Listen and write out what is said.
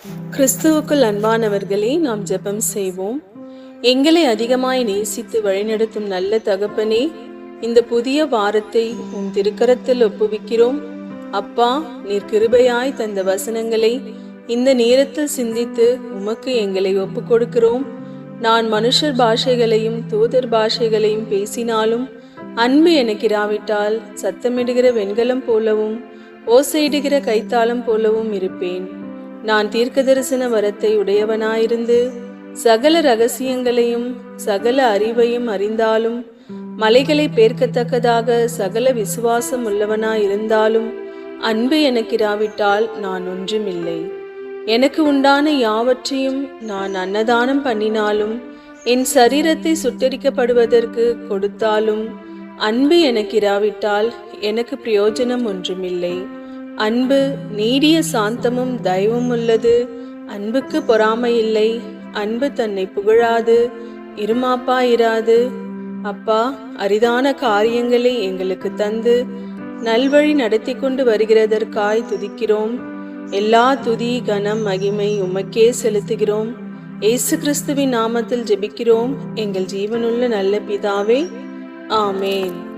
கிறிஸ்துவுக்குள் அன்பானவர்களே, நாம் ஜெபம் செய்வோம். எங்களை அதிகமாய் நேசித்து வழிநடத்தும் நல்ல தகப்பனே, இந்த புதிய வாரத்தை உம் திருக்கரத்தில் ஒப்புவிக்கிறோம். அப்பா, நீர் கிருபையாய் தந்த வசனங்களை இந்த நேரத்தில் சிந்தித்து உமக்கு எங்களை ஒப்பு கொடுக்கிறோம். நான் மனுஷர் பாஷைகளையும் தூதர் பாஷைகளையும் பேசினாலும் அன்பு எனக்கு இராவிட்டால் சத்தமிடுகிற வெண்கலம் போலவும் ஓசையிடுகிற கைத்தாளம் போலவும் இருப்பேன். நான் தீர்க்கதரிசன வரத்தை உடையவனாயிருந்து சகல ரகசியங்களையும் சகல அறிவையும் அறிந்தாலும் மலைகளை பேர்க்கத்தக்கதாக சகல விசுவாசம் உள்ளவனாயிருந்தாலும் அன்பு எனக்கு இராவிட்டால் நான் ஒன்றுமில்லை. எனக்கு உண்டான யாவற்றையும் நான் அன்னதானம் பண்ணினாலும் என் சரீரத்தை சுட்டரிக்கப்படுவதற்கு கொடுத்தாலும் அன்பு எனக்கு இராவிட்டால் எனக்கு பிரயோஜனம் ஒன்றுமில்லை. அன்பு நீடிய சாந்தமும் தயவும் உள்ளது. அன்புக்கு பொறாமை இல்லை. அன்பு தன்னை புகழாது, இருமாப்பாயிராது. அப்பா, அரிதான காரியங்களை எங்களுக்கு தந்து நல்வழி நடத்தி கொண்டு வருகிறதற்காய் துதிக்கிறோம். எல்லா துதி கனம் மகிமை உமக்கே செலுத்துகிறோம். இயேசு கிறிஸ்துவின் நாமத்தில் ஜெபிக்கிறோம் எங்கள் ஜீவனுள்ள நல்ல பிதாவே, ஆமேன்.